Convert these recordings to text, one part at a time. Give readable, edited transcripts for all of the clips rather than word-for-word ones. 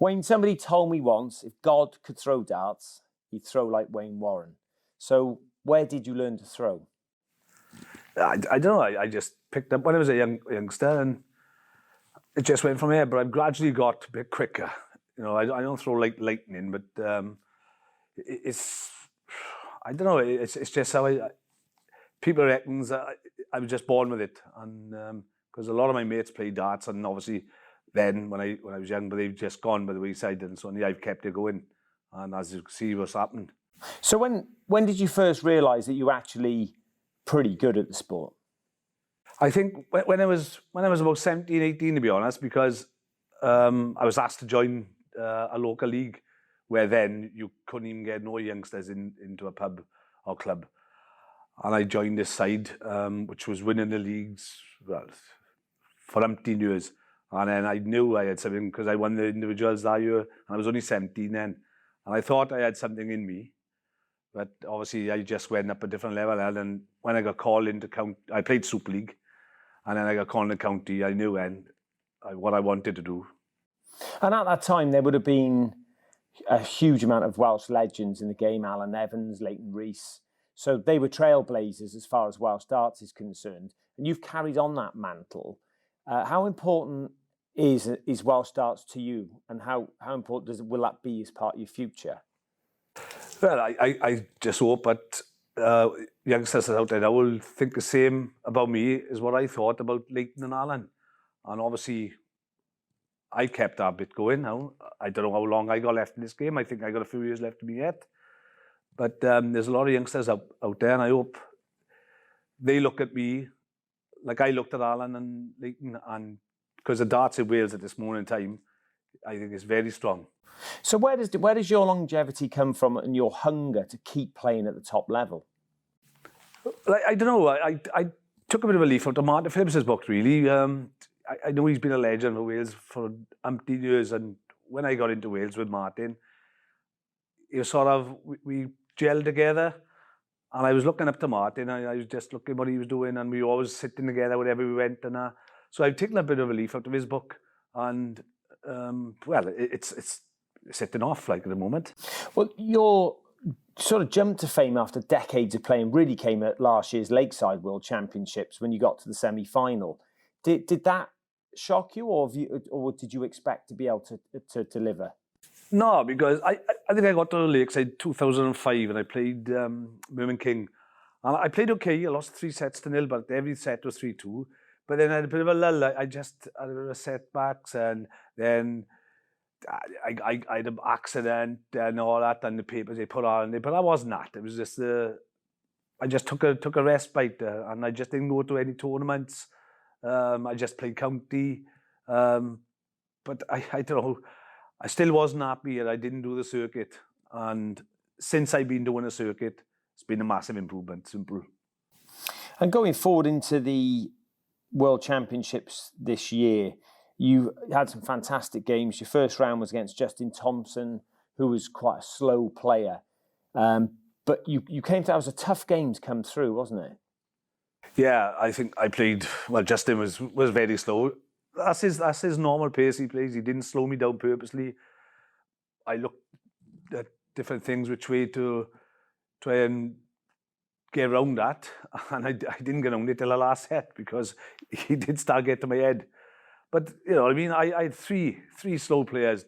Wayne, somebody told me once, if God could throw darts, he'd throw like Wayne Warren. So where did you learn to throw? I don't know. I just picked up when I was a youngster, and it just went from there. But I've gradually got a bit quicker. You know, I don't throw like lightning, but it's, I don't know. It's just how people reckons I was just born with it, and because a lot of my mates play darts, and obviously then when I was young, but they've just gone by the wayside, and so I've kept it going, and as you can see, what's happened. So when did you first realise that you were actually pretty good at the sport? I think when I was about 17, 18, to be honest, because I was asked to join a local league where then you couldn't even get no youngsters into a pub or club. And I joined this side, which was winning the leagues for umpteen years. And then I knew I had something because I won the individuals that year, and I was only 17 then. And I thought I had something in me. But obviously, I just went up a different level. And when I got called into I played Super League. And then I got called into county. I knew then what I wanted to do. And at that time, there would have been a huge amount of Welsh legends in the game. Alan Evans, Leighton Rees. So they were trailblazers as far as Welsh darts is concerned. And you've carried on that mantle. How important is Welsh darts to you? And how important will that be as part of your future? Well, I just hope that youngsters out there now will think the same about me as what I thought about Leighton and Alan. And obviously, I kept that bit going now. I don't know how long I got left in this game. I think I got a few years left to me yet. But there's a lot of youngsters out there, and I hope they look at me like I looked at Alan and Leighton. And because the darts in Wales at this moment in time, I think it's very strong. So where does your longevity come from and your hunger to keep playing at the top level? I don't know. I took a bit of a leaf out of Martin Phillips's book, really. I know he's been a legend for Wales for umpteen years, and when I got into Wales with Martin, it was sort of, we gelled together, and I was looking up to Martin, and I was just looking what he was doing, and we were always sitting together wherever we went, and so I've taken a bit of a leaf out of his book, and well, it's setting off like at the moment. Well, your sort of jump to fame after decades of playing really came at last year's Lakeside World Championships when you got to the semi-final. Did that shock you, or did you expect to be able to deliver? No, because I think I got to Lakeside 2005 and I played Merman King. And I played okay. I lost 3-0, but every set was 3-2. But then I had a bit of a lull. I just had a bit of setbacks, and then I had an accident and all that, and the papers they put on it. But I wasn't that. It was just I just took a respite, and I just didn't go to any tournaments. I just played county. But I don't know. I still wasn't happy that I didn't do the circuit. And since I've been doing a circuit, it's been a massive improvement, simple. And going forward into the World Championships this year, you had some fantastic games. Your first round was against Justin Thompson, who was quite a slow player. But you came to, that was a tough game to come through, wasn't it? Yeah, I think I played, well, Justin was very slow. That's his normal pace he plays. He didn't slow me down purposely. I looked at different things which way to try and get around that, and I didn't get around it till the last set because he did start getting to my head. But you know, I mean, I had three slow players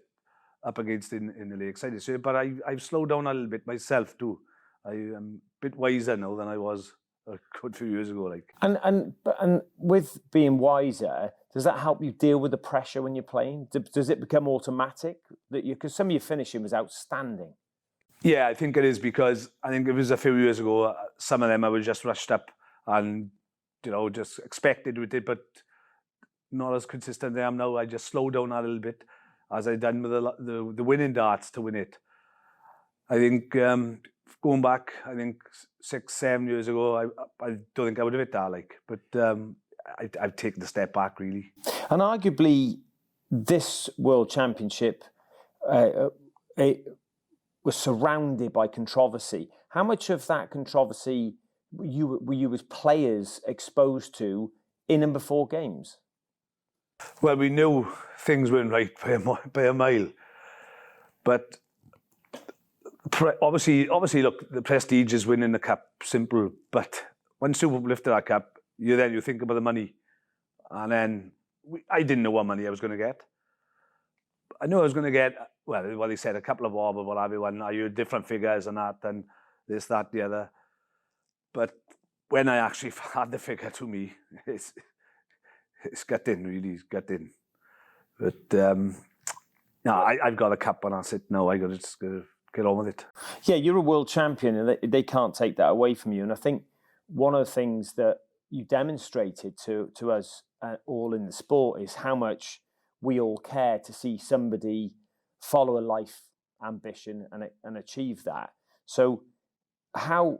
up against in the Lakeside this year, but I've slowed down a little bit myself too. I am a bit wiser now than I was a good few years ago. Like, and with being wiser, does that help you deal with the pressure when you're playing? Does it become automatic that because some of your finishing was outstanding? Yeah, I think it is, because I think it was a few years ago. Some of them I was just rushed up and just expected with it, but not as consistent as I am now. I just slowed down a little bit, as I done with the winning darts to win it. I think going back, I think 6-7 years ago, I don't think I would have hit that, but I've taken the step back, really. And arguably, this World Championship it was surrounded by controversy. How much of that controversy were you as players exposed to in and before games? Well, we knew things weren't right by a mile. But obviously, look, the prestige is winning the cup, simple. But once you lifted that cup, you think about the money. And then I didn't know what money I was going to get. I knew I was going to get, well, what they said, a couple of bob or what have you, and I heard different figures and that, and this, that, the other. But when I actually had the figure to me, it's gutting, really, it's gutting. But no, I've got a cup and that's it. No, I got to just get on with it. Yeah, you're a world champion and they can't take that away from you. And I think one of the things that you demonstrated to us all in the sport is how much we all care to see somebody follow a life ambition and achieve that. So how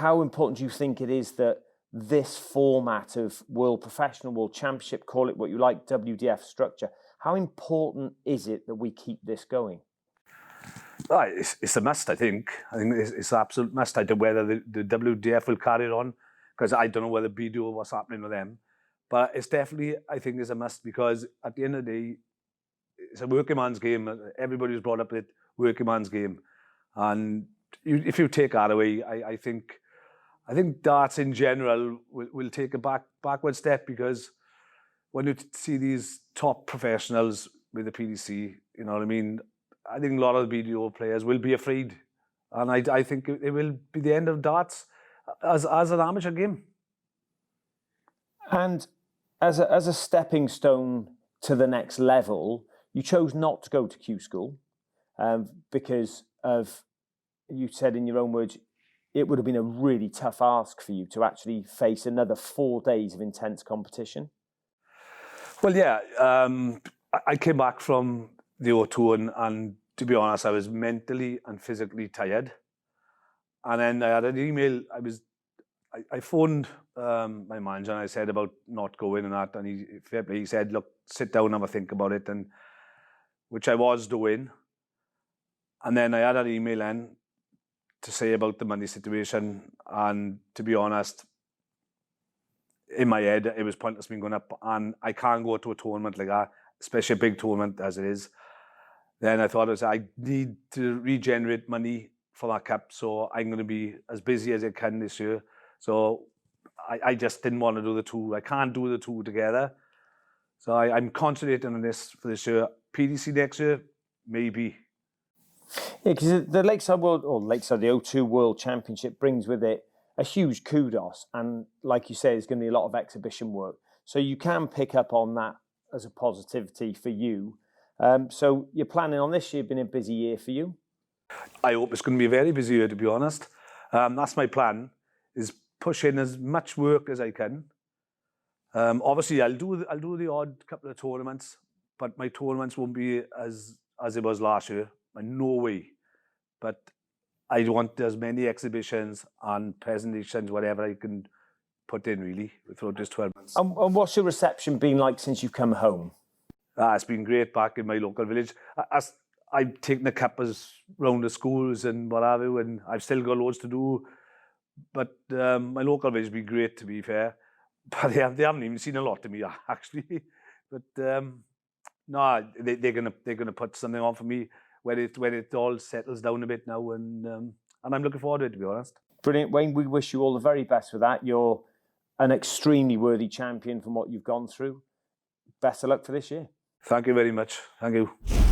important do you think it is that this format of professional world championship, call it what you like, WDF structure, how important is it that we keep this going? It's a must, I think. I think it's an absolute must. I don't know whether the WDF will carry it on, because I don't know whether BDO, what's happening with them. But it's definitely, I think, is a must, because at the end of the day, it's a working man's game. Everybody was brought up with working man's game. And if you take that away, I think darts in general will take a backward step, because when you see these top professionals with the PDC, you know what I mean, I think a lot of the BDO players will be afraid. And I think it will be the end of darts as an amateur game. And as a stepping stone to the next level, you chose not to go to Q school because of, you said in your own words, it would have been a really tough ask for you to actually face another 4 days of intense competition. Well, yeah, I came back from the O2 and to be honest, I was mentally and physically tired. And then I had an email. I phoned my manager and I said about not going and that. And he said, look, sit down and have a think about it. And which I was doing. And then I had an email in to say about the money situation. And to be honest, in my head, it was pointless me going up. And I can't go to a tournament like that, especially a big tournament as it is. Then I thought, I need to regenerate money for that cup. So I'm going to be as busy as I can this year. So I just didn't want to do the two. I can't do the two together. So I'm concentrating on this for this year. PDC next year, maybe. Yeah, because the Lakeside World, or Lakeside, the O2 World Championship brings with it a huge kudos. And like you say, there's going to be a lot of exhibition work. So you can pick up on that as a positivity for you. So you're planning on this year being a busy year for you? I hope it's going to be a very busy year, to be honest. That's my plan, is push in as much work as I can. Obviously, I'll do the odd couple of tournaments, but my tournaments won't be as it was last year. No way. But I want as many exhibitions and presentations, whatever I can put in, really, throughout this 12 months. And what's your reception been like since you've come home? It's been great back in my local village. I've taken the cup round the schools and what have you, and I've still got loads to do. But my local village has been great, to be fair. But they haven't even seen a lot of me, actually. But no, they're gonna put something on for me when it all settles down a bit now, and I'm looking forward to it, to be honest. Brilliant, Wayne. We wish you all the very best with that. You're an extremely worthy champion from what you've gone through. Best of luck for this year. Thank you very much. Thank you.